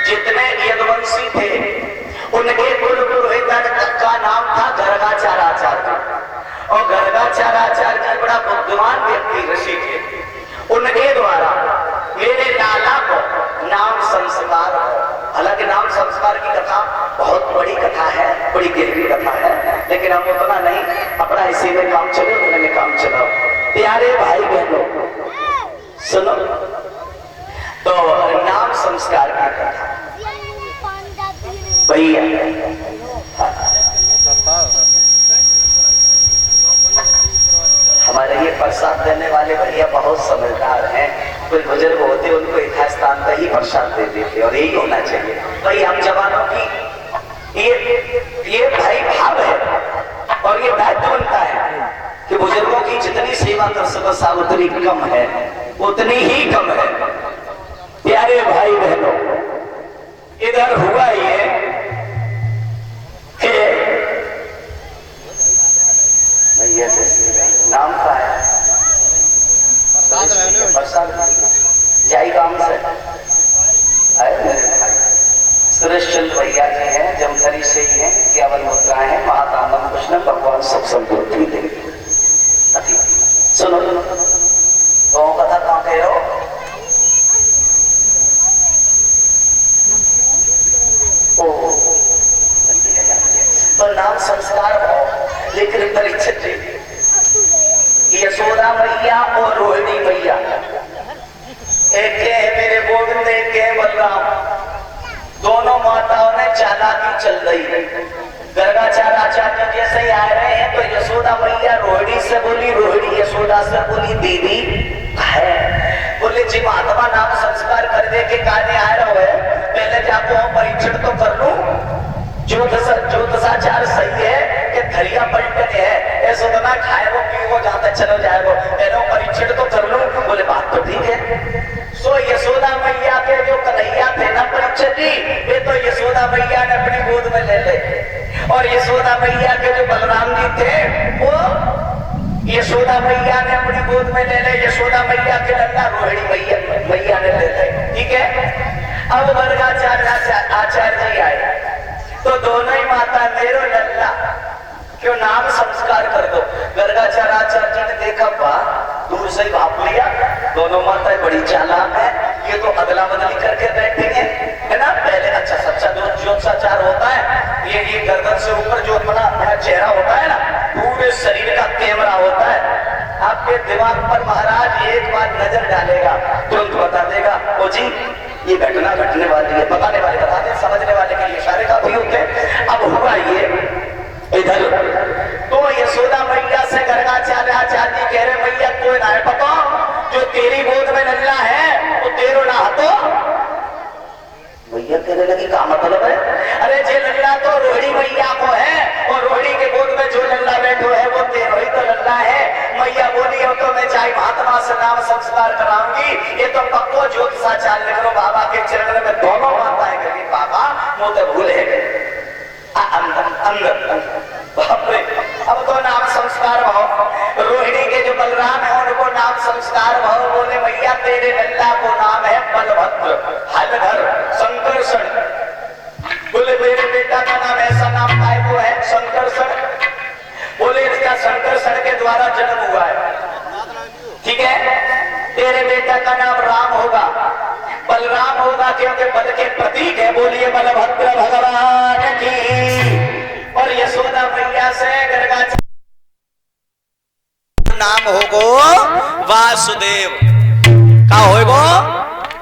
जितने यदुवंशी थे उनके कुल पुरोहित का नाम था गर्गाचार्याचार्य। और गर्गाचार्याचार्य जी बड़ा बुद्धिमान व्यक्ति ऋषि थे। उनके द्वारा मेरे लाला को नाम संस्कार, हालांकि नाम संस्कार की कथा बहुत बड़ी कथा है, बड़ी गहरी कथा है, लेकिन हम उतना नहीं, अपना इसी में काम चले, उतने में काम चलाओ। प्यारे भाई बहनों सुनो, तो नाम संस्कार की कथा भैया हमारे ये प्रसाद देने वाले भैया बहुत समझदार हैं। कोई बुजुर्ग होते उनको यथास्थान पर ही प्रसाद दे देते, और यही होना चाहिए भाई। हम जवानों की ये भाई भाव है और ये दायित्व बनता है कि बुजुर्गों की जितनी सेवा कर सको सावधानी कम है, उतनी ही कम है। प्यारे भाई बहनों, इधर हुआ ये भैया नाम का है प्रसाद जाई काम से आए मेरे भाई सुरेश चंद्र भैया जी हैं, जमथरी से ही हैं, केवल मुद्राएं हैं, महातानंद कृष्ण भगवान सब संपूर्ण देंगे। सुनो तो कथा कहाँ कह रहे हो? तो नाम संस्कार हो, लेकिन परीक्षित यशोदा मैया और रोहिणी मैया, एक है मेरे गोविंद, एक है बलराम, दोनों माताओं ने चालाकी चल रही। गर्गाचार्याचार्य जैसे ही आ रहे हैं तो यशोदा मैया रोहिणी से बोली, रोहिणी यशोदा से बोली दीदी है, बोले जी महात्मा नाम संस्कार कर दे के काने आ रहे हो, पहले जाको परीक्षण तो कर लू। ज्योतिषाचार सही है कि धरिया पलटन है, ऐसा तो ना खाए वो पी वो जाता चलो जाए वो, पहले परीक्षण तो कर लू। बोले बात तो ठीक है। सो यशोदा मैया के जो कन्हैया थे ना परीक्षित जी, वे तो यशोदा मैया ने अपनी गोद में ले ले, और यशोदा मैया के जो बलराम जी थे वो यशोदा मैया ने अपनी गोद में ले ले, यशोदा मैया के लल्ला रोहिणी मैया ने ले ले। ठीक है, अब गर्गाचार्य जी आए तो दोनों ही माता मेरो लल्ला क्यों नाम संस्कार कर दो। गर्गाचार्याचार्य जी ने देखा वाह, दूर से ही भाप लिया, दोनों माताएं बड़ी चालाक है, ये तो अदला बदली करके बैठी है ना। पहले अच्छा सच्चा ज्योतिषाचार होता है, ये गर्दन से ऊपर जो अपना चेहरा होता है ना, पूरे शरीर का कैमरा होता है। आपके दिमाग पर महाराज एक बार नजर डालेगा तुरंत बता देगा ओ जी ये घटना घटने वाली है, बताने वाले बताते, समझने वाले के लिए इशारे काफी होते हैं। अब हुआ ये इधर तो यशोदा मैया से गर्गाचार्याचार्य जी कह रहे मैया कोई ना है पता, जो तेरी गोद में लल्ला है वो तेरो ना हतो। मैया कहने लगी का मतलब है? अरे जे लल्ला तो रोहिणी मैया को है, और रोहिणी के गोद में जो लल्ला बैठो है वो तेरो ही तो लल्ला है। मैया बोली हो तो मैं चाहे महात्मा से नाम संस्कार कराऊंगी, ये तो पक्को ज्योतिषाचार्य लिख लो बाबा के चरण में दोनों माताएं करी बाबा मुझे भूल है अंदर बाप रे। अब तो नाम संस्कार भाव, रोहिणी के जो बलराम है उनको नाम संस्कार भाव, बोले मैया तेरे लल्ला को नाम है बलभद्र, हलधर, संकर्षण। बोले मेरे बेटा का नाम ऐसा नाम है वो है संकर्षण, बोले इसका संकर्षण के द्वारा जन्म हुआ है। ठीक है, तेरे बेटा का नाम राम होगा, बलराम होगा क्योंकि बल के प्रतीक है, बोलिए बलभद्र भगवान की। और यशोदा मैया से गर्गाचार्य नाम होगो वासुदेव, का होगो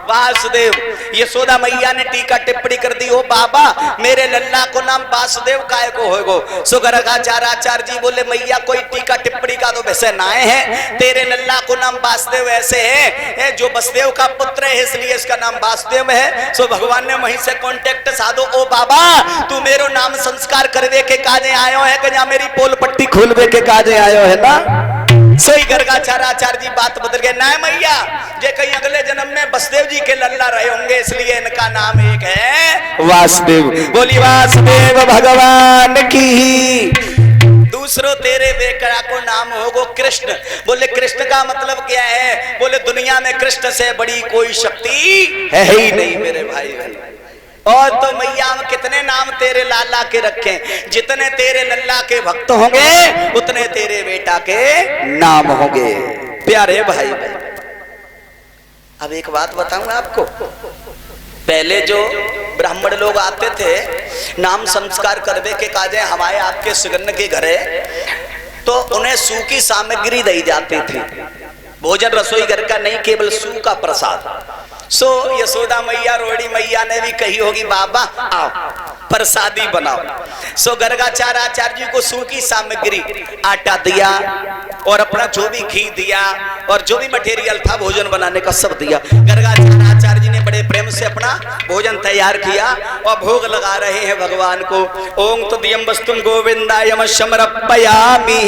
वासुदेव। यशोदा मैया ने टीका टिप्पणी कर दी, हो बाबा मेरे लल्ला को नाम वासुदेव काय को होगो। सो गर्गाचार्याचार्य जी बोले मैया कोई टीका टिप्पणी का तो वैसे नाए है, तेरे लल्ला को नाम वासुदेव ऐसे है जो वसुदेव का पुत्र है इसलिए इसका नाम वासुदेव है। सो भगवान ने वहीं से कांटेक्ट साधो, ओ बाबा तू मेरो नाम संस्कार करवे के काजे आयो है कि मेरी पोल पट्टी खोलवे के काजे आयो है ना। सोई गर्गाचार्याचार्य जी बात बदल गए, ना मैया जे कहीं अगले जन्म में वसुदेव जी के लल्ला रहे होंगे इसलिए इनका नाम एक है वासुदेव। बोली वासुदेव भगवान की। दूसरो तेरे बेकरा को नाम होगो कृष्ण। बोले कृष्ण का मतलब क्या है? बोले दुनिया में कृष्ण से बड़ी कोई शक्ति है ही नहीं मेरे भाई। और तो मैया हम कितने नाम तेरे लाला के रखे, जितने तेरे लल्ला के भक्त होंगे उतने तेरे बेटा के नाम होंगे। प्यारे भाई, अब एक बात बताऊं आपको, पहले जो ब्राह्मण लोग आते थे नाम संस्कार करवे के काजे हमारे आपके सुगन्न के घरे, तो उन्हें सूखी सामग्री दी जाती थी। भोजन रसोई घर का नहीं, केवल सू का प्रसाद। सो यशोदा मैया रोड़ी मैया ने भी कही होगी बाबा आओ प्रसादी बनाओ। सो गर्गाचार्य आचार्य जी को सूखी सामग्री आटा दिया और अपना जो भी घी दिया और जो भी मटेरियल था भोजन बनाने का सब दिया। गर्गाचार्य आचार्य जी ने बड़े प्रेम से अपना भोजन तैयार किया और भोग लगा रहे हैं भगवान को। ओम तदयम वस्तुम गोविंदायम समर्पयामि।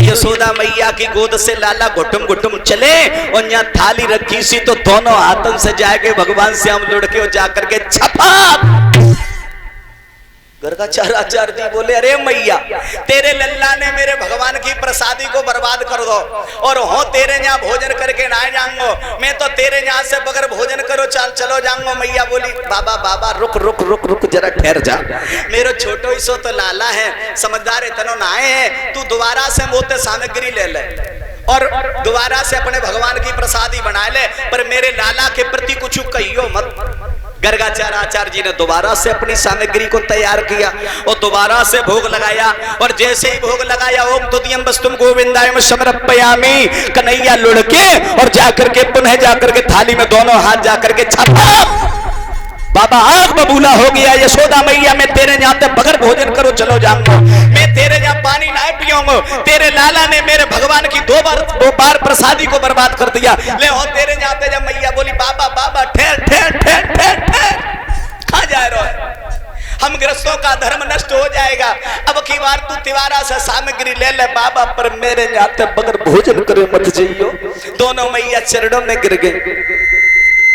यशोदा मैया की गोद से लाला घुटुम घुटुम चले और यहाँ थाली रखी सी तो दोनों हाथों से जाके भगवान से हम लुढ़के और जाकर के छपा। गर्गाचार्य आचार्य जी बोले अरे मैया तेरे लल्ला ने मेरे भगवान की प्रसादी को बर्बाद कर दो और हो तेरे यहाँ भोजन करके ना जाऊंगो, मैं तो तेरे यहाँ से बगैर भोजन करो चलो जाऊंगो। मैया बोली बाबा बाबा रुक रुक रुक रुक जरा ठहर जा, मेरो छोटो ही सो तो लाला है, समझदार इतनो ना है, तू दोबारा से मोते सामग्री ले ले और दोबारा से अपने भगवान की प्रसादी बना ले, पर मेरे लाला के प्रति कुछ कहियो मत। गर्गाचार्य आचार्य जी ने दोबारा से अपनी सामग्री को तैयार किया और दोबारा से भोग लगाया और जैसे ही भोग लगाया ओम तुदियम वस्तुम गोविंदायम समर्पयामि, कन्हैया लुढ़के और जाकर के पुनः जाकर के थाली में दोनों हाथ जाकर के छापा। बाबा आग बबूला हो गया, यशोदा मैया मैं तेरे यहाँ पे बगैर भोजन करो चलो जाऊंगा, मैं तेरे यहाँ पानी ना पियूंगा, तेरे लाला ने मेरे भगवान की दो बार प्रसादी को बर्बाद कर दिया, ले हो तेरे यहाँ पे। जब मैया बोली बाबा बाबा ठहर ठहर ठहर ठहर ठहर, कहाँ जा रहे हो, हम गृहस्थों का धर्म नष्ट हो जाएगा, अब की बार तू तिवारा से सामग्री ले ले बाबा, पर मेरे यहाँ पे बगैर भोजन करे मत जाइयो। दोनों मैया चरणों में गिर गए,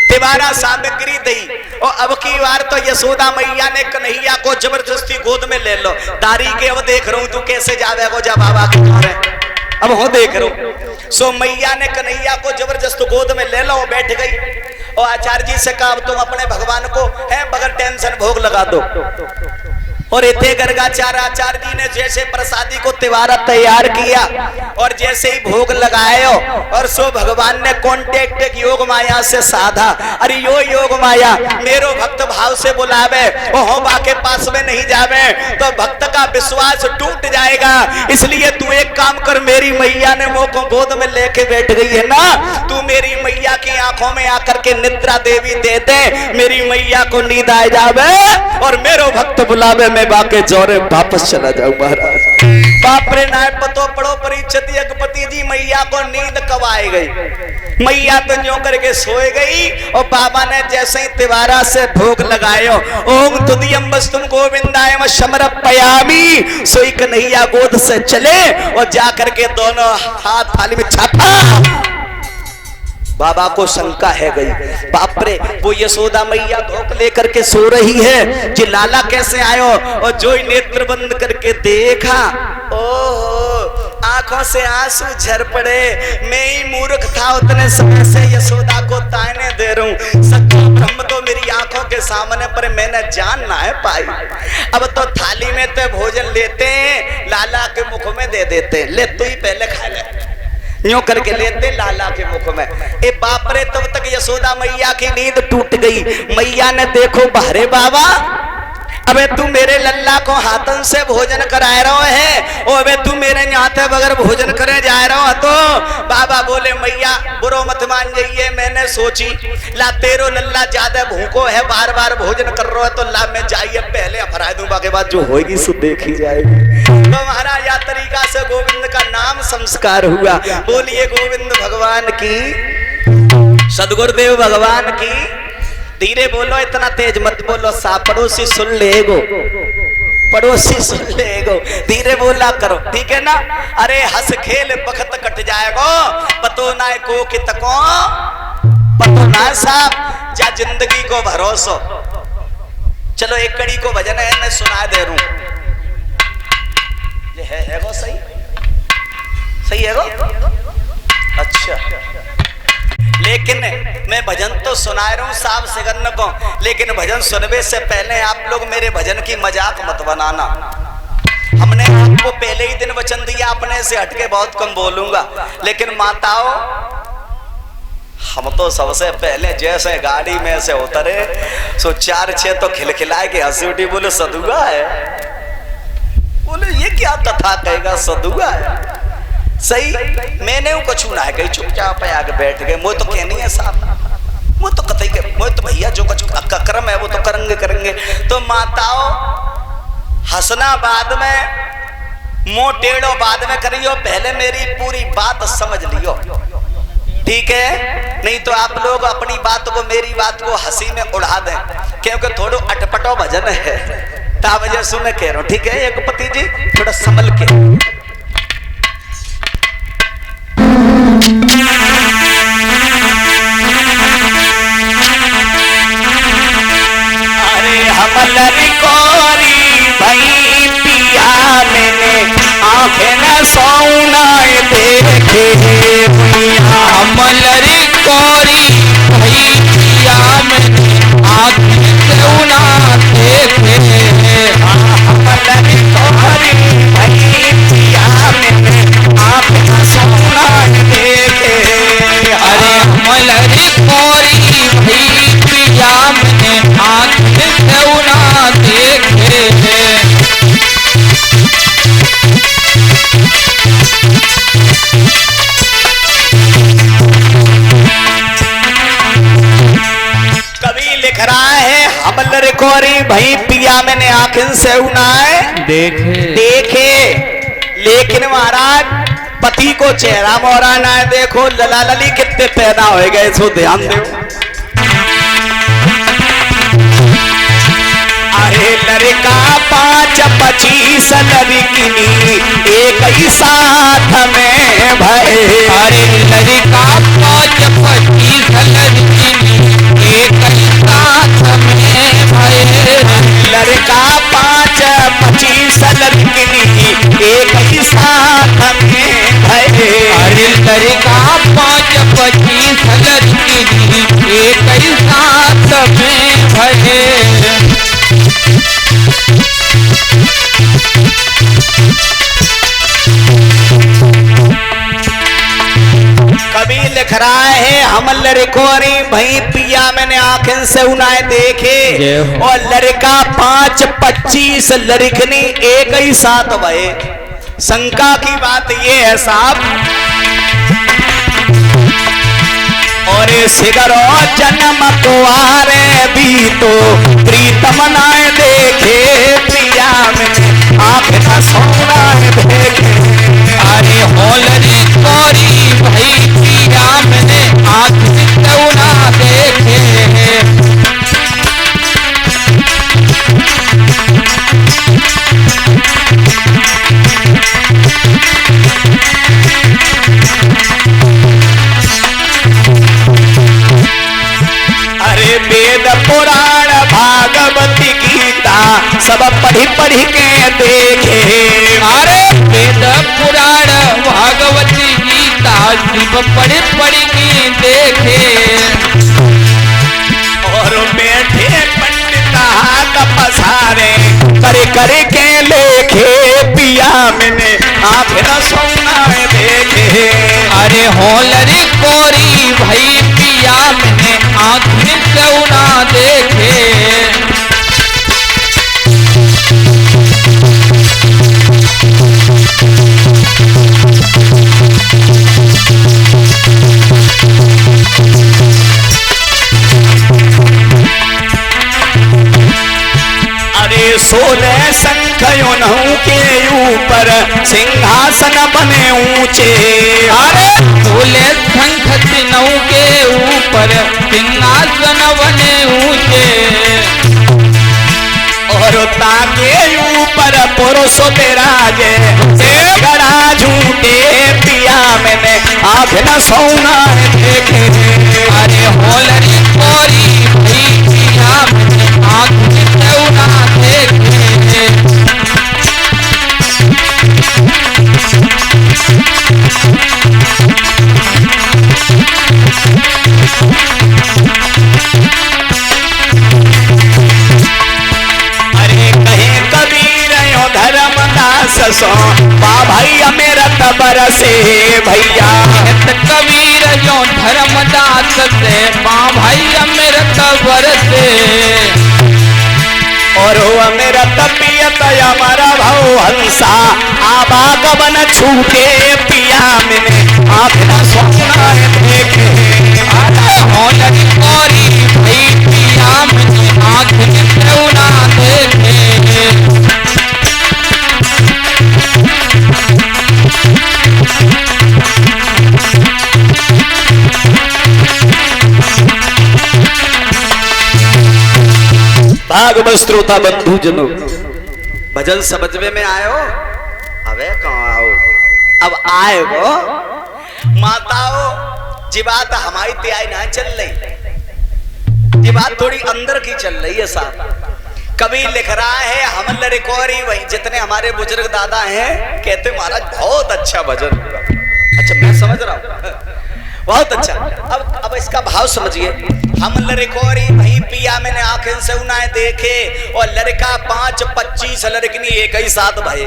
तिवारा सामग्री दी और अब की बार तो यशोदा मैया ने कन्हैया को जबरदस्ती गोद में ले लो। दारी के अब देख रहा हूं तू कैसे जावे को जा बाबा के घरे, अब हो देख रहा हूं। सो मैया ने कन्हैया को जबरदस्त गोद में ले लो, बैठ गई और आचार्य जी से कहा तुम अपने भगवान को है बगैर टेंशन भोग लगा दो। और इतने गर्गाचार्य आचार्य जी ने जैसे प्रसादी को तिवारा तैयार किया और जैसे ही भोग लगाए और सो भगवान ने कांटेक्ट योग माया से साधा, अरे यो योग माया मेरो भक्त भाव से बुलावे और हो बाके पास में नहीं जावे तो भक्त का विश्वास टूट जाएगा, इसलिए तू एक काम कर, मेरी मैया ने मुंह को गोद में लेके बैठ गई है ना, तू मेरी मैया की आंखों में आकर के निद्रा देवी दे दे, मेरी मैया को नींद आ जावे और मेरो भक्त बुलावे, मैं बाके जोरे वापस चला जाऊं महाराज। बाप रे नाय पतो पड़ो परीक्षित यज्ञपति जी मैया को नींद कब आई गई, मैया तो जो करके सोए गई और बाबा ने जैसे ही तिवारा से भोग लगायो ओम तुदियम वस्तुम गोविंदायम समर्पयामि, सोई कन्हैया गोद से चले और जाकर के दोनों हाथ थाली में छापा। बाबा को शंका है गई, बाप रे वो यशोदा मैया धोख लेकर के सो रही है, जी लाला कैसे आयो, और जो ही नेत्र बंद करके देखा ओह आंखों से आंसू झर पड़े, मैं ही मूर्ख था उतने समय से यशोदा को ताने दे रहा हूं, सच्चा ब्रह्म तो मेरी आंखों के सामने पर मैंने जान ना है पाई। अब तो थाली में तो भोजन लेते हैं लाला के मुख में दे देते, ले तू ही पहले खा ले, यूं करके लेते लाला के मुख में। ए बाप रे तब तक यशोदा मैया की नींद टूट गई। मैया ने देखो बाहरे बाबा अबे तू मेरे लल्ला को हाथन से भोजन कराए रहो है और अबे तू मेरे यहाँ थे बगैर भोजन करे जा रहा हो, तो बाबा बोले मैया बुरो मत मान जाइए, मैंने सोची ला तेरो लल्ला ज्यादा भूखो है बार बार भोजन कर रहा है तो ला मैं जाइए पहले अपराध दूंगा के बाद जो होगी सो देखी जाएगी। तो महाराज या तरीका से गोविंद का नाम संस्कार हुआ। बोलिए गोविंद भगवान की, सदगुरुदेव भगवान की। धीरे बोलो, इतना तेज मत बोलो, सा पड़ोसी सुन लेगो, पड़ोसी सुन लेगो, धीरे बोला करो, ठीक है ना। अरे हंस खेल बखत कट जाएगो, पतो ना को कितको पतो ना साहब जा जिंदगी को भरोसो। चलो एक कड़ी को भजन है मैं सुना दे रहा हूं, है गो सही सही है गो अच्छा, लेकिन मैं भजन तो सुना रहा हूँ साहब सिगन्न को, लेकिन भजन सुनने से पहले आप लोग मेरे भजन की मजाक मत बनाना। हमने आपको पहले ही दिन वचन दिया अपने से हटके बहुत कम बोलूंगा, लेकिन माताओं हम तो सबसे पहले जैसे गाड़ी में से उतरे सो 4-6 तो खिलखिलाए के हंसी उठी, बोले सदुआ है। बोले ये क्या कथा कहेगा, सदुआ है। सही मैंने वो कछु ना है, कहीं चुपचाप आके बैठ गए। मुझे तो कहनी है साहब, मुझे तो कतई के मुझे तो भैया जो कछु कर्म है वो तो करेंगे। तो माताओं हंसना बाद में, मुंह टेढ़ो बाद में करियो, पहले मेरी पूरी बात समझ लियो, ठीक है? नहीं तो आप लोग अपनी बात को, मेरी बात को हंसी में उड़ा दें, क्योंकि थोड़ा अटपटो भजन है। ता वजह से मैं कह रहा हूँ, ठीक है? एक पति जी थोड़ा संभल के। अरे हमलर कोरी भई पिया मैंने आंखें न सोना देखे, हमलर कोरी भई पिया मैंने आंखें सोना देखे। हमलर कोरी भई पिया मैंने आंखें न सोना देखे। अरे हमलर कोरी भई पिया मैंने आंखें सोना देखे। कवि लिख रहा है हमलर कोरी भई पिया मैंने आंखें से उनाए देखे, लेकिन महाराज पति को चेहरा मोहरा ना देखो, लला लली कितने पैदा हो गए सो ध्यान दो। अरे लड़का 5-25 लड़किनी एक ही साथ में भय। अरे लड़का 5-25 लड़किनी एक ही साथ में भय। लड़का 5-25 लड़किनी एक ही साथ में भय। अरे लड़का 5-25 लड़किनी एक ही साथ में भय। कवि लिख रहा है हम लड़कोरी भई पिया मैंने आंखें से उनाए देखे, और लड़का 5-25 लड़कनी एक ही साथ भये। शंका की बात ये है साहब, और सिगरो जन्म कुआरे भी तो प्रीतम नाय देखे, पिया मैंने आंखें न सोना देखे। अरे होलरी कोरी भई पिया मैंने आंखें सोना देखे। अरे वेद पुराण भागवती गीता सब पढ़ी के देखे। अरे वेद पुराण भागवती गीता सब पढ़ी के देखे। और बैठे पंडित हाथ पसारे करे के लेखे, पिया मैंने आंखें न सोना देखे। अरे होलरी कोरी भई पिया मैंने आंखें सोना देखे। अरे 16 शंख योनहु के ऊपर सिंहासन बने ऊंचे। अरे 16 शंख तीनों के ऊपर सिंहासन बने ऊंचे। और ताके ऊपर पुरुष विराजे, गड़ा झूठे पिया मैंने आंखें न सोना देखे। अरे होलरी कोरी भई पिया मैंने आंखें सोना देखे। बरसे भैया। कबीर जो धर्मदास से माँ भाई अमृत बरसे। और हो अमृत पियत अमर भव हंसा आवागमन छूटे पिया मैंने आँख न सोना देखे। होलरी कोरी भई पिया मैंने आँख ना देखे। भागवत श्रोता बंधु जनों, भजन समझ में आयो? अबे कहाँ आओ, अब आए वो माताओं। जी बात हमारी त्याई ना चल रही, ये बात थोड़ी अंदर की चल रही है साहब। कभी लिख रहा है हम लरिकोरी वही जितने हमारे बुजुर्ग दादा हैं कहते महाराज बहुत अच्छा भजन। अच्छा मैं समझ रहा हूँ, बहुत अच्छा। अब इसका भाव समझिए। हम लड़कोरी भाई पिया मैंने आंखें से उन्हें देखे और लड़का 5-25 लड़कनी एक ही साथ भाई।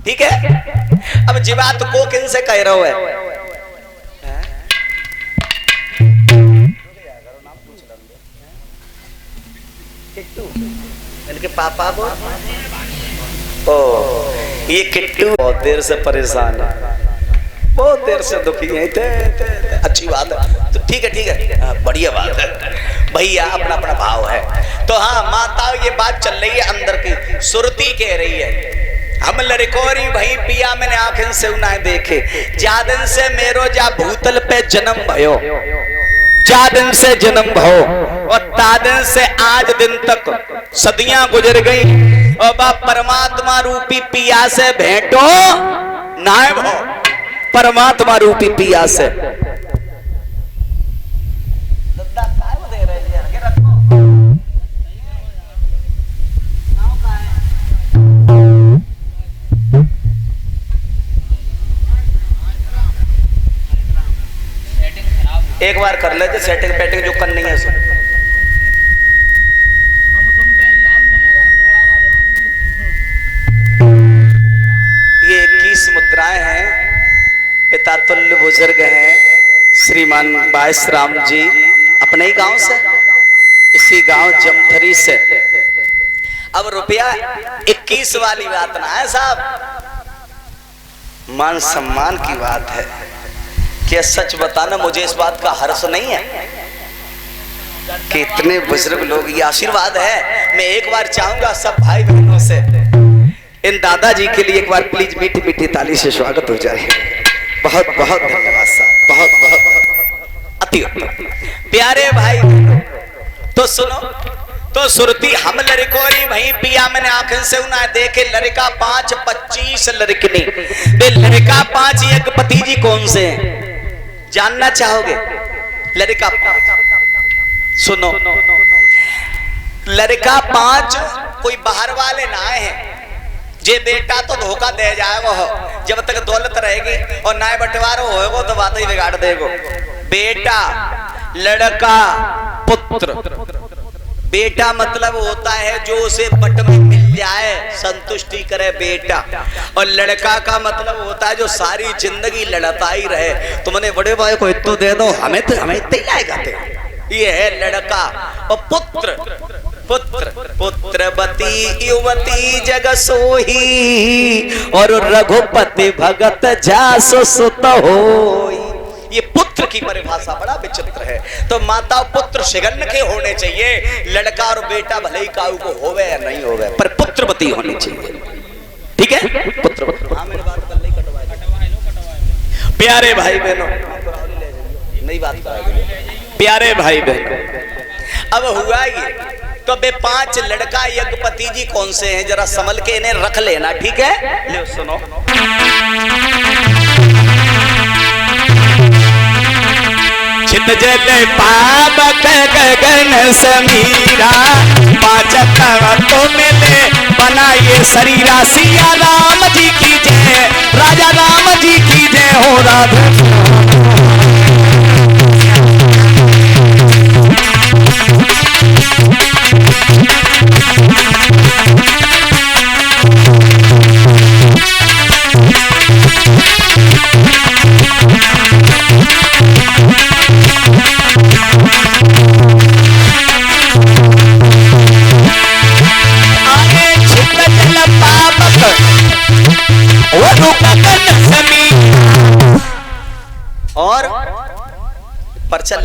ठीक है, अब जी बात को किन से कह रहा है? इनके पापा को ये किट्टू बहुत देर से परेशान है, बहुत देर से दुखी है। अच्छी बात है, तो ठीक है, बढ़िया बात है भैया, अपना अपना भाव है। तो हाँ माता ये बात चल रही है अंदर की, सुरती कह रही है हम लड़कोरी भाई पिया मैंने आंखें से उन्हें देखे। जा दिन से मेरो जा भूतल पे जन्म भयो, जा दिन से जन्म भयो और ता दिन से आज दिन तक सदियां गुजर गई और बा परमात्मा रूपी पिया से भेंटो नाय भो, परमात्मा रूपी पिया से। एक बार कर लेते सेटिंग पैटिंग जो करनी है सो। ये 21 मुद्राएं हैं, पिता तुल्य बुजुर्ग हैं श्रीमान बाईस राम जी, अपने ही गांव से, इसी गांव जमथरी से। अब रुपया 21 वाली बात ना है साहब, मान सम्मान की बात है। क्या सच बताना मुझे इस बात का हर्ष नहीं है कि इतने बुजुर्ग लोग, ये आशीर्वाद है। मैं एक बार चाहूंगा सब भाई बहनों से इन दादाजी के लिए एक बार प्लीज मीठी मीठी ताली से स्वागत हो जाए। बहुत बहुत धन्यवाद साहब, बहुत बहुत अति उत्तम। प्यारे भाई तो सुनो, तो सुरती हम लड़कोरी भाई पिया मैंने आंखें से उन्हें देखे। लड़का 5-25 लड़कनी, बे लड़का 5 यज्ञपति जी कौन से हैं जानना चाहोगे? लड़का 5 सुनो, लड़का 5 कोई बाहर वाले ना हैं। जे बेटा तो धोखा दे जाएगा हो, जब तक दौलत रहेगी और नाय बंटवारा होएगा तो बात ही बिगाड़ देगो। बेटा, लड़का, पुत्र। बेटा मतलब होता है जो उसे पट में मिल जाए संतुष्टि करे बेटा, और लड़का का मतलब होता है जो सारी जिंदगी लड़ता ही रहे। तुमने बड़े भाई को इतना दे दो, हमें लाएगा ये है लड़का। और पुत्र, पुत्रवती युवती जग सोही और रघुपति भगत जासो सुत होई। ये पुत्र की परिभाषा बड़ा विचित्र है। तो माता पुत्र शिगन के होने चाहिए, लड़का और बेटा भले ही काऊ को होवे या नहीं होवे, पर पुत्रवती होनी चाहिए। ठीक है, पुत्रवती। हाँ मेरी बात कल नहीं कटवाए। प्यारे भाई बहनों, नहीं बात प्यारे भाई बहनों, अब हुआ ये तो बे 5 लड़का यज्ञपति जी कौन से हैं जरा संभल के इन्हें रख लेना। ठीक है, ले सुनो। चित जल पावक गगन समीरा, 5 तत्व मिले बनाए शरीरा। सिया राम जी की जय, राजा राम जी की जय हो। राधा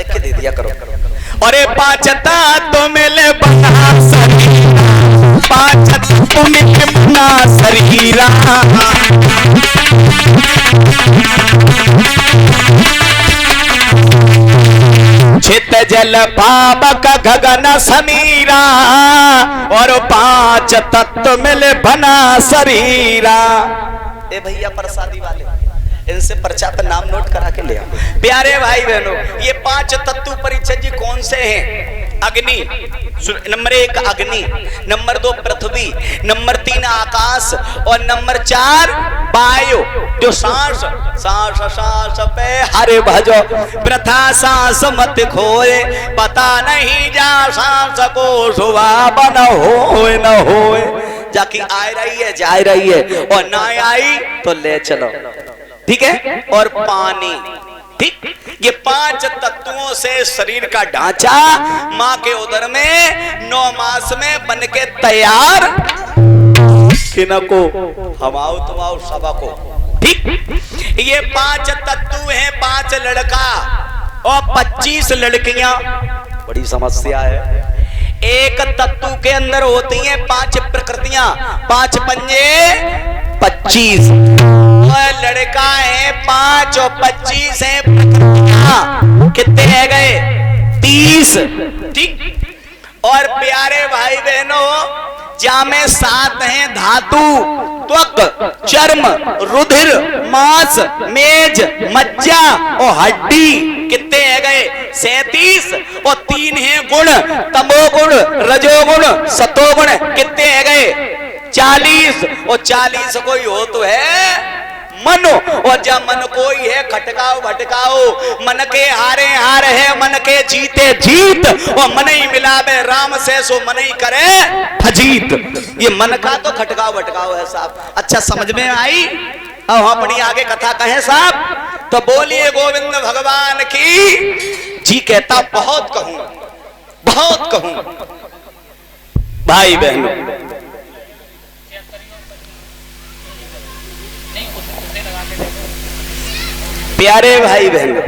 लिख के दे दिया करो। अरे 5 तत्व मिले बना शरीरा, 5 तत्व मिले बना शरीरा, चित जल पावक गगन समीरा, और 5 तत्व मिले बना शरीरा। ए भैया प्रसादी वाले, इनसे पर्चा पर नाम नोट करा के ले आओ। प्यारे भाई बहनों, ये 5 तत्व परिचय जी कौन से हैं? अग्नि, नंबर 1 अग्नि, नंबर 2 पृथ्वी, नंबर 3 आकाश, और नंबर 4 वायु। जो सांस सांस सांस पे हरे भजो, प्रथा सांस मत खोए, पता नहीं जा सांस को सुबह न होए न होए। जाकी आ रही है जा रही है, और ना आई तो ले चलो, ठीक है। और पानी, ठीक। ये 5 तत्वों से शरीर का ढांचा माँ के उदर में 9 मास में बन के तैयार किनको हमाओ तुमाओ सबा को, ठीक। ये 5 तत्व हैं, 5 लड़का और 25 लड़कियां। बड़ी समस्या है। एक तत्व के अंदर होती हैं 5 प्रकृतियां, 5 पंजे 25, और लड़का है 5 और 25 है प्रकृतियां। कितने है गए? 30, ठीक। और प्यारे भाई बहनों, जामे 7 हैं धातु, त्वक, चर्म, रुधिर, मांस, मेज, मज्जा और हड्डी। कितने है गए? 37। और 3 हैं गुण, तमोगुण, रजोगुण, सतोगुण। कितने है गए? 40। और 40 कोई हो तो है मनो, और जब मन कोई है खटकाओ भटकाओ, मन के हारे हार है, मन के जीते जीत, और मन ही मिलावे राम से सो मन ही करे फजीत। ये मन का तो खटकाओ भटकाओ है साहब। अच्छा समझ में आई? अब हम अपनी आगे कथा कहें साहब तो बोलिए गोविंद भगवान की जी। कहता बहुत कहूं, बहुत कहूं भाई बहनों। प्यारे भाई बहनों,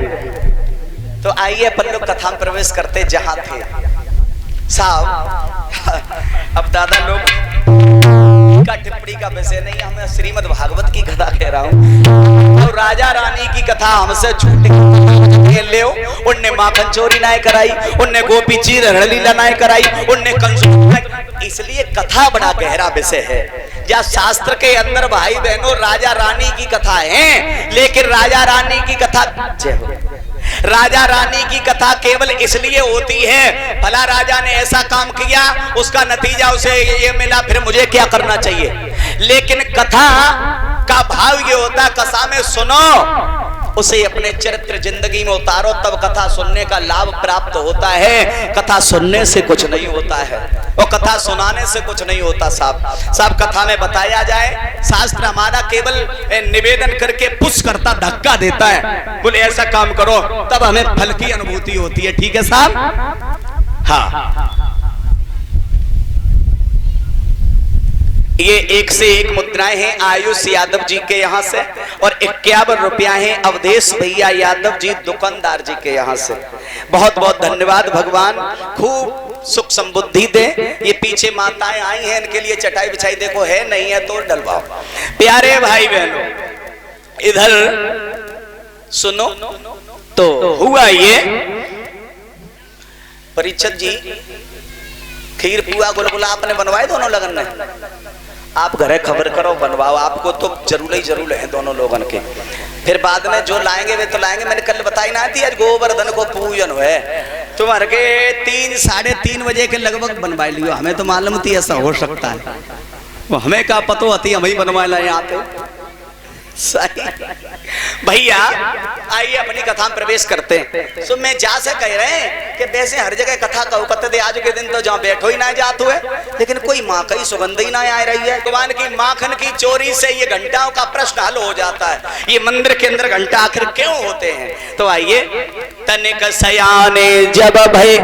तो आइए अपन लोग कथा में प्रवेश करते जहां थे साहब। अब दादा लोग का टिप्पणी का विषय नहीं, हमें श्रीमद् भागवत की कथा कह रहा हूं। और राजा रानी की कथा हमसे झूठ ले, उनने माखन चोरी ना कराई, उनने गोपी चीर रणलीला ना कराई, उनने कंसुर। इसलिए कथा बड़ा गहरा विषय है। या शास्त्र के अंदर भाई बहनों राजा रानी की कथा है, लेकिन राजा रानी की कथा, राजा रानी की कथा केवल इसलिए होती है भला राजा ने ऐसा काम किया, उसका नतीजा उसे ये मिला, फिर मुझे क्या करना चाहिए। लेकिन कथा का भाव ये होता है कथा में सुनो, उसे अपने चरित्र जिंदगी में उतारो, तब कथा सुनने का लाभ प्राप्त होता है। कथा सुनने से कुछ नहीं होता है, और कथा सुनाने से कुछ नहीं होता साहब। कथा में बताया जाए, शास्त्र हमारा केवल निवेदन करके पुश करता, धक्का देता है, बोले ऐसा काम करो, तब हमें फल की अनुभूति होती है। ठीक है साहब? हाँ, ये 1 से 1 मुद्राएं हैं आयुष यादव जी के यहाँ से, और 51 रुपया हैं अवधेश भैया यादव जी दुकानदार जी के यहाँ से। बहुत बहुत धन्यवाद। भगवान खूब सुख समृद्धि दे। ये पीछे माताएं आई हैं, इनके लिए चटाई बिछाई देखो, है नहीं है तो डलवाओ। प्यारे भाई बहनों, इधर सुनो तो हुआ ये परीक्षित जी, खीर पुआ गुलगुला आपने बनवाए दोनों लगन में। आप घरे खबर करो, बनवाओ, आपको तो जरूर ही जरूर है दोनों लोगन के। फिर बाद में जो लाएंगे वे तो लाएंगे। मैंने कल बताई ना थी आज गोवर्धन को पूजन हुए, तुम्हारे के 3 साढ़े 3 बजे के लगभग बनवा लियो। हमें तो मालूम थी ऐसा हो सकता है, वो हमें क्या पता होती, हम ही बनवा लाए आते। सही भैया, आइए अपनी कथा में प्रवेश करते हैं। सो मैं जा से कह रहे हैं कि वैसे हर जगह कथा कहू कहते थे, आज के दिन तो जहाँ बैठो ही ना जात हुए, लेकिन कोई माँ की सुगंध ही ना आ रही है। भगवान की माखन की चोरी से ये घंटाओं का प्रश्न हल हो जाता है। ये मंदिर के अंदर घंटा आखिर क्यों होते हैं? तो आइए, तनिक सयाने जब भय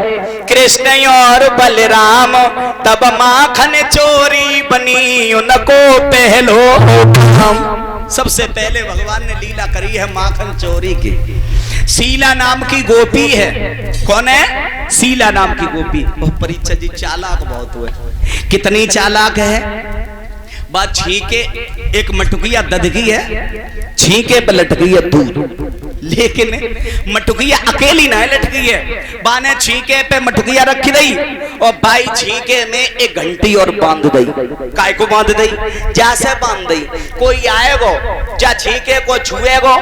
कृष्ण और बलराम, तब माखन चोरी बनी उनको पहलो काम। सबसे पहले भगवान ने लीला करी है माखन चोरी की। शीला नाम की गोपी है। कौन है? शीला नाम की गोपी। और परीक्षा जी चालाक बहुत हुए। कितनी चालाक है? बात छीके एक मटुकिया दधगी है, छीके पे लटकी है दूध, लेकिन मटुकिया अकेली ना लटकी है, बाने छीके पे मटुकिया रखी दई और भाई छीके में एक घंटी और बांध दई। काय को बांध दई? जैसे बांध दई कोई आएगो जा छीके को छुएगो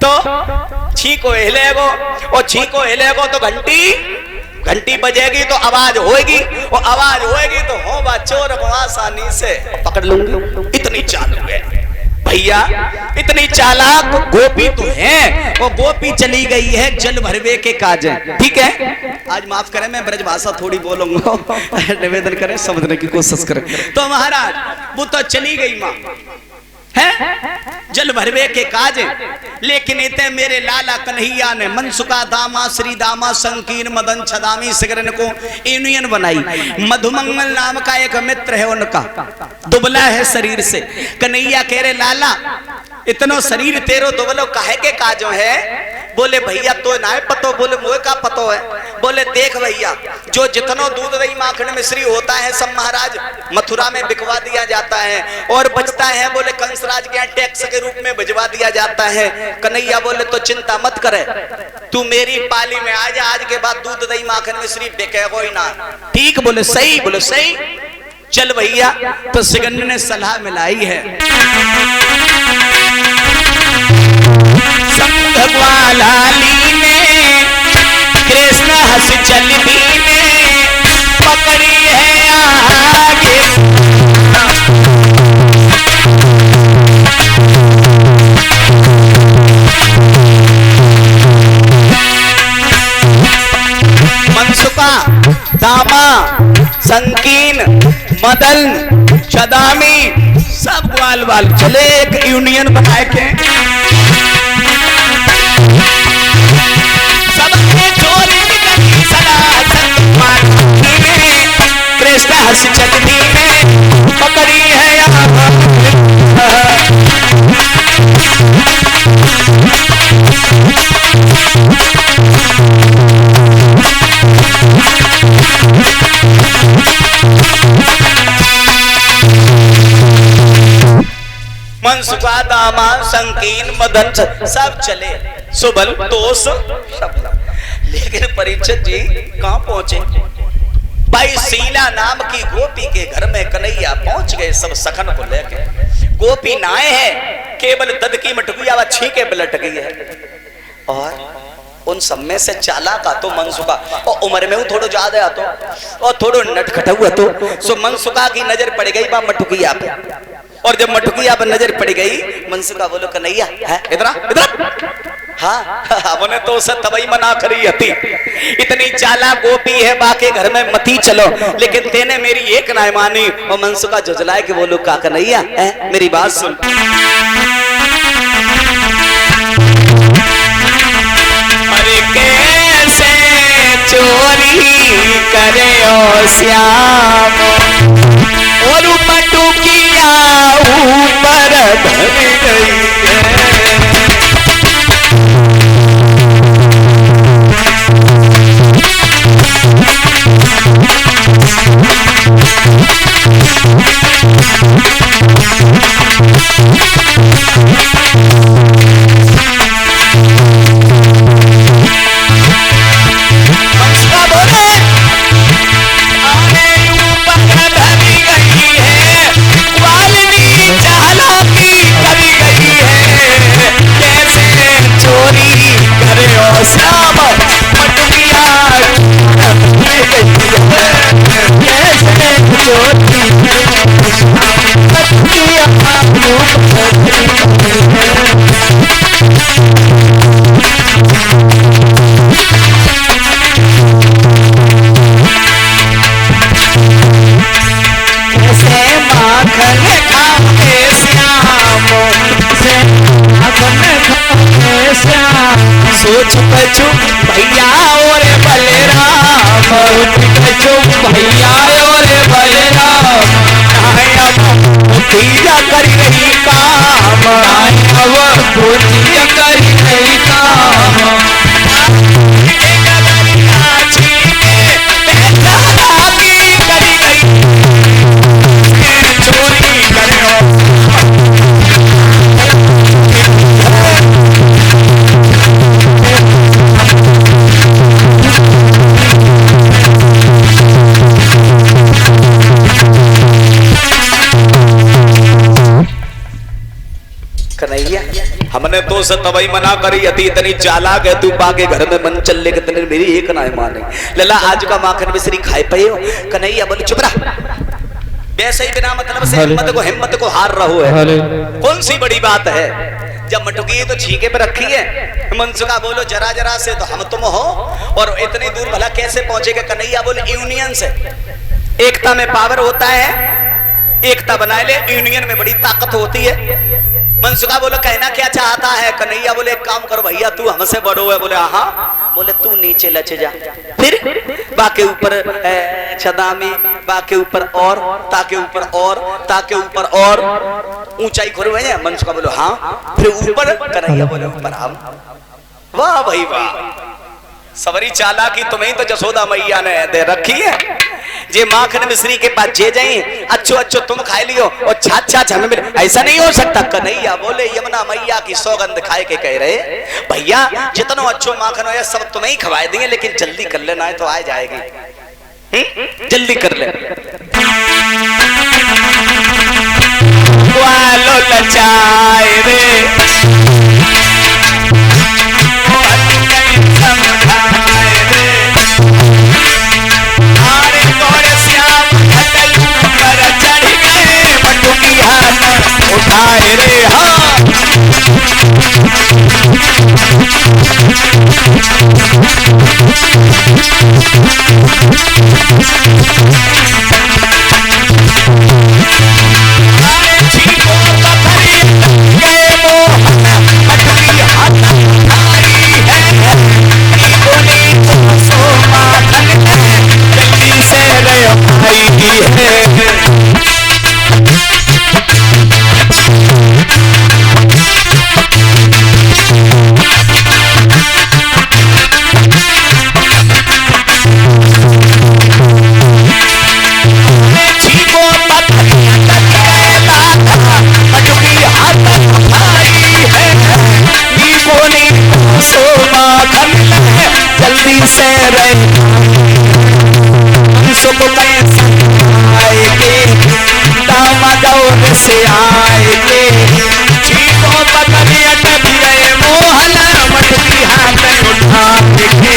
तो छीको हिलेगो और छीको हिलेगो तो घंटी बजेगी तो आवाज होएगी और आवाज होएगी तो हो बा चोर को आसानी से पकड़ लूंगी। इतनी चालू है भैया, इतनी चालाक गोपी तो है। वो गोपी चली गई है जल भरवे के काज। ठीक है, आज माफ करें मैं ब्रज भाषा थोड़ी बोलूंगा, निवेदन करें समझने की कोशिश करें। तो महाराज वो तो चली गई माँ है जल भरवे के काज, लेकिन इतने मेरे लाला कन्हैया ने मनसुका दामा श्री दामा संकीर्ण मदन छदामी सिगरन को यूनियन बनाई। मधुमंगल नाम का एक मित्र है उनका, दुबला है शरीर से। कन्हैया कह रहे लाला इतनो शरीर तेरो दुबलो काहे के काजो है? बोले भैया तो ना पतो। बोले मोए का पतो है? बोले देख भैया जो जितनो दूध दही माखन मिश्री होता है सब महाराज मथुरा में बिकवा दिया जाता है और बचता है बोले कंसराज के यहाँ टैक्स के रूप में भिजवा दिया जाता है। कन्हैया बोले तो चिंता मत करे, तू मेरी पाली में आ जा, आज के बाद दूध दही माखन मिश्री बिकेगो ही ना। ठीक? बोले सही। बोले सही, चल भैया। तो सिगंद ने सलाह मिलाई है। संघवालाली ने कृष्ण हंस चल ने पकड़ी है आगे। मनसुका दामा संकीर्ण मदन छदामी सब ग्वाल बाल चले एक यूनियन बनाए के सबने चोरी करी सलाह कृष्ण हंस चलती में पकड़ी है यहाँ। मनसुका दामा संकीर्ण मदन सब चले सुबल दोष सब, लेकिन परीक्षित जी कहां पहुंचे? भाई शीला नाम की गोपी के घर में कन्हैया पहुंच गए सब सखन को लेके। गोपी नाए है केवल दद की मटकुया व छीके पे लट गई है और उन सब में से चालाक तो मनसुका और उम्र में वो थोड़ा ज्यादा तो और थोड़ा नटखट हुआ तो सो मनसुका की नजर पड़ गई बा मटकुया पे और जब मटकुया पर नजर पड़ गई मनसुका बोलो कन्हैया है इधर हाँ बोले तो उसे तबई मना करी हती। इतनी चाला गोपी है बाके घर में मती चलो, लेकिन तेने मेरी एक ना मानी। और मनसुका जुजलाए के बोलो का कन्हैया है मेरी बात सुन। अरे कैसे चोरी करे ओ श्याम और मटुकिया ऊपर धर गई है। सोच बचो भैया और बलराम, सोच बचो भैया और बलराम, पूजा कर रही काम, अब पूजा कर रही काम। हमने तो से तबई मना करी अति इतनी चालाक है तू पाके घर में मन चल ले तने मेरी एक ना माने लला आज का माखन मिश्री खाए पे हो कन्हैया बोले चुप रहा वैसे ही बिना मतलब से हिम्मत को हार रहो है कौन सी बड़ी बात है जब मटुकी तो छीके पे रखी है मनसुखा बोलो जरा जरा से तो हम तुम हो और इतनी दूर भला कैसे पहुंचेगा कन्हैया बोले यूनियन से एकता में पावर होता है एकता बनाए ले यूनियन में बड़ी ताकत होती है मनसुखा बोलो कहना क्या चाहता है कन्हैया बोले एक काम करो भैया तू हमसे बड़ो है बोले हाँ बोले तू नीचे लच जा फिर बाके ऊपर छदामी बाके ऊपर और ताके ऊपर और ताके ऊपर और ऊंचाई खोल है मनसुखा बोलो हाँ फिर ऊपर कन्हैया बोले ऊपर हम वाह भाई वाह सवरी चालाकी तुम्हें तो जसोदा मैया ने दे रखी है जे माखन मिश्री के पास जे जाए अच्छो अच्छो तुम खाए लियो और छाछ छाछ हमें मिले ऐसा नहीं हो सकता कन्हैया बोले यमुना मैया की सौगंध खाए के कह रहे भैया जितना अच्छो माखन हो सब तुम्हें ही खवाए देंगे लेकिन जल्दी कर लेना है तो आ जाएगी जल्दी कर ले वालो लचाए रे उठाए रे से आएंगे चीखों पकड़ अटक गए मोहन मटकी हाथ उठा के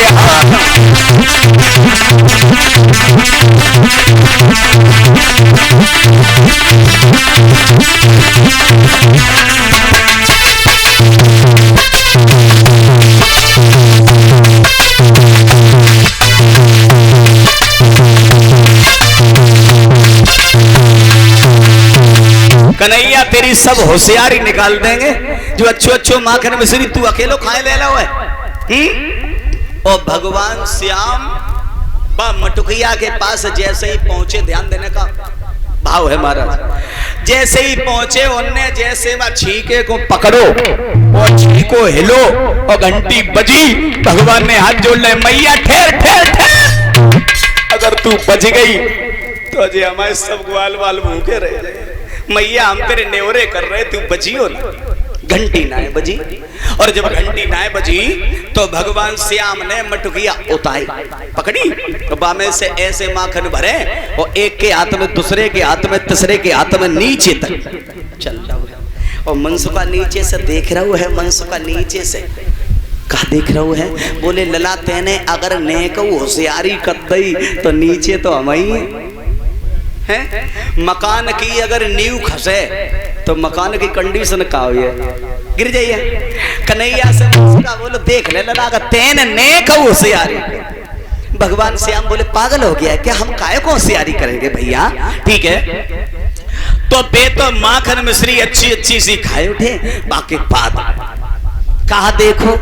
कन्हैया तेरी सब होशियारी निकाल देंगे जो अच्छो अच्छो माखन मिश्री तू अकेलो खाए ले लो है और भगवान श्याम मटुकिया के पास जैसे ही पहुंचे ध्यान देने का भाव है महाराज जैसे ही पहुंचे उनने जैसे वह छीके को पकड़ो और छीको हिलो और घंटी बजी भगवान ने हाथ जोड़ ले मैया ठहर ठहर ठहर अगर तू बज गई तो अजय हमारे सब ग्वाल वाल भूखे रहे मैया हम तेरे नेवरे कर रहे तू बजी हो ना घंटी नाए बजी और जब घंटी नाए बजी तो भगवान श्याम ने मटुकिया उतारी पकड़ी तो बामे से ऐसे माखन भरे और एक के हाथ में दूसरे के हाथ में तीसरे के हाथ में नीचे तक चल रहा है और मनसुखा नीचे से देख रहा है मनसुखा नीचे से कहा देख रहा है बोले लला तेने अगर नेक होशियारी कर दई तो नीचे तो हम ही है मकान की अगर नींव खसे तो मकान की कंडीशन का हुई है गिर जाइए कन्हैया से बोलो देख ले लला तेन नेक होशियारी भगवान श्याम बोले पागल हो गया क्या हम काय को होशियारी करेंगे भैया ठीक है तो बेतो माखन मिश्री अच्छी अच्छी सी खाए उठे बाकी बात कहा देखो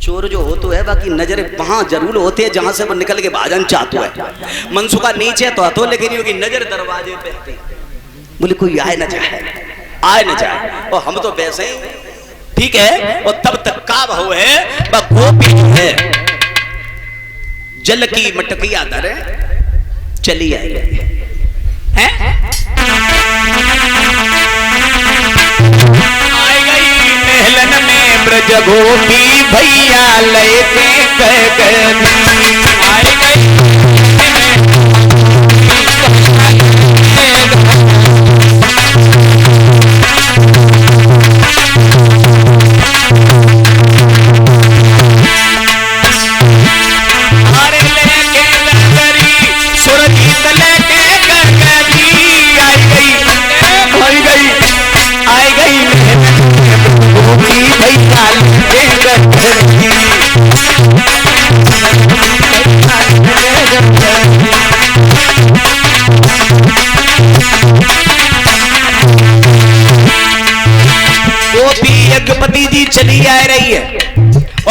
चोर जो हो तो है बाकी नजर वहां जरूर होते हैं जहां से वो निकल के भाजन चाहता है मनसुखा नीचे तो आतो लेकिन योगी नजर दरवाजे पे आती बोले कोई आए न जाए और हम तो वैसे ही ठीक है और तब तक का भाव है गोपी जो है जल की मटकिया दर चली आई है महलन में ब्रज गोपी भैया लेके आई गई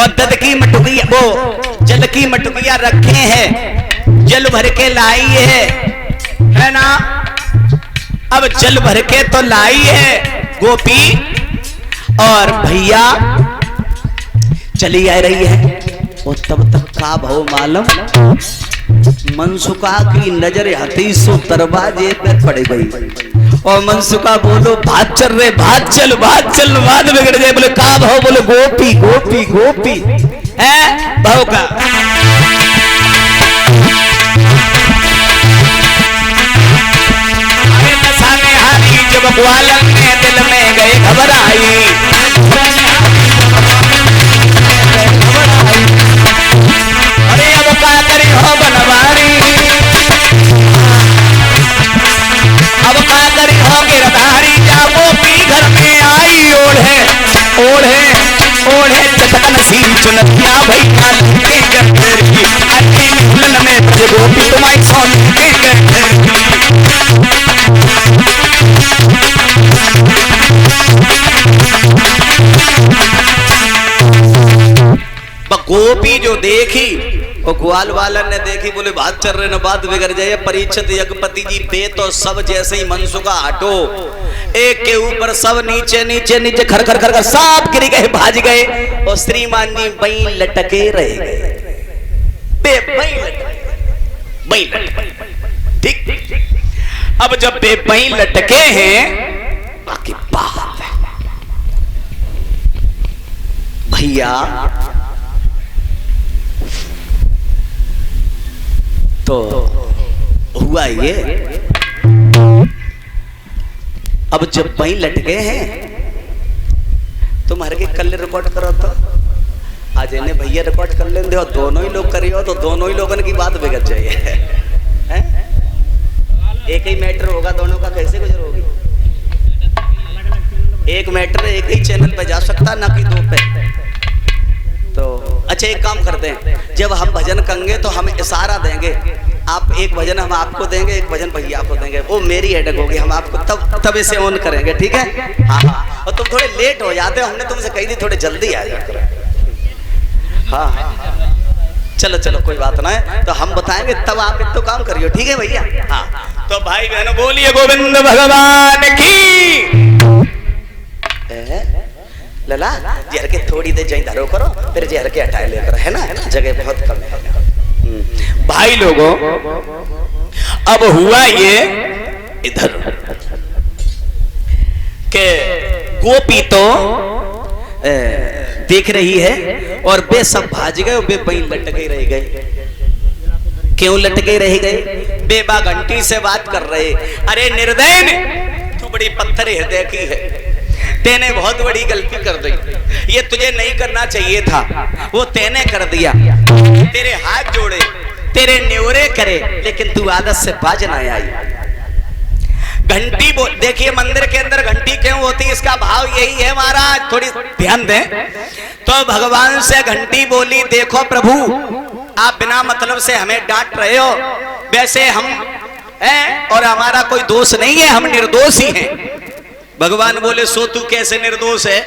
और दद की मटुकिया, वो जल की मटुकिया रखे हैं, जल भर के लाई है ना। अब जल भर के तो लाई है गोपी, और भैया चली आ रही है। और तब तक का भाव मालूम, मनसुका की नजर हती सो दरवाजे पे पड़ गई। और मनसुका बोलो भाग चल रे, भाग चल, भाग चल, बाद बिगड़ जाए। बोले का भाव, बोले गोपी गोपी गोपी है भाव का। अरे नशा में हारी जब ग्वालन ने दिल में गए घबराई, अरे अब क्या करी हो बनवारी, अब क्या करी हो गिरधारी, जा गोपी घर में आई ओढ़े ओढ़े ओढ़े चटकन सी चुनरिया भैया लगे गठरी, अति मिलन में बज गोपी तुम्हारी सोन के गठरी। गोपी जो देखी, और ग्वाल वालन ने देखी, बोले बात चल रहे न बात बिगड़ जाए। परीक्षित यज्ञपति जी पे तो सब जैसे ही मनसुका हटो, एक के ऊपर सब नीचे नीचे नीचे खर खर खर खर सब गिर गए, भाज गए। और श्रीमान जी वहीं लटके रह गए, ठीक। अब जब वे वहीं लटके हैं, बाकी बात है भैया। तो हुआ ये, अब जब वहीं लटके हैं, तुम हर के कल रिकॉर्ड करो तो आज इन्हें भैया रिकॉर्ड कर लेंगे, और दोनों ही लोग करियो तो दोनों ही लोगों की बात बिगड़ जाए। एक ही मैटर होगा, दोनों का कैसे गुजर होगी। एक मैटर एक ही चैनल पे जा सकता, ना कि दो पे। तो अच्छा एक काम करते हैं, जब हम भजन करेंगे तो हम इशारा देंगे, आप एक भजन हम आपको देंगे, एक भजन भैया को देंगे, वो मेरी हेडक होगी, हम आपको तब इसे ऑन करेंगे, ठीक है। हाँ, और तुम थोड़े लेट हो जाते हो, हमने तुमसे कही थी थोड़े जल्दी आ जाओ। हाँ चलो चलो कोई बात ना है, तो हम बताएंगे तब आप एक तो काम करियो, ठीक है भैया। हाँ तो भाई बहनों बोलिए गोविंद भगवान की। लला जहर के थोड़ी देर जाई धरो करो, फिर जहर के हटाए ले करो, है ना, जगह बहुत कम है। भाई लोगों अब हुआ ये इधर के गोपी तो देख रही है, और वे सब भाज गए, वे वहीं लटके रह गए। क्यों लटके रह गए? बेबा घंटी से बात कर रहे, अरे निर्दयन तू बड़ी पत्थर हृदय की है, तेने बहुत बड़ी गलती कर दी, ये तुझे नहीं करना चाहिए था, वो तेने कर दिया। तेरे हाथ जोड़े, तेरे न्योरे करे, लेकिन तू आदत से बाज ना आई। घंटी बोल, देखिए मंदिर के अंदर घंटी क्यों होती है, इसका भाव यही है महाराज, थोड़ी ध्यान दें। तो भगवान से घंटी बोली, देखो प्रभु आप बिना मतलब से हमें डांट रहे हो, वैसे हम हैं और हमारा कोई दोष नहीं है, हम निर्दोष ही हैं। भगवान बोले सो तू कैसे निर्दोष है?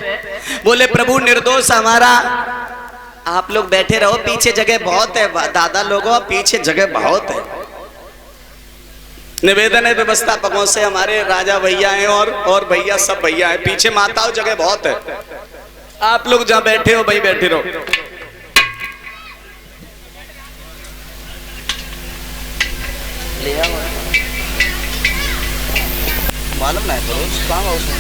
बोले प्रभु निर्दोष हमारा, आप लोग बैठे रहो, पीछे जगह बहुत है, दादा लोगों पीछे जगह बहुत है। निवेदन है व्यवस्थापकों से, हमारे राजा भैया हैं और भैया सब भैया हैं, पीछे माताओं जगह बहुत है, आप लोग जहां बैठे हो वहीं बैठे रहो। मालूम ना है तो काम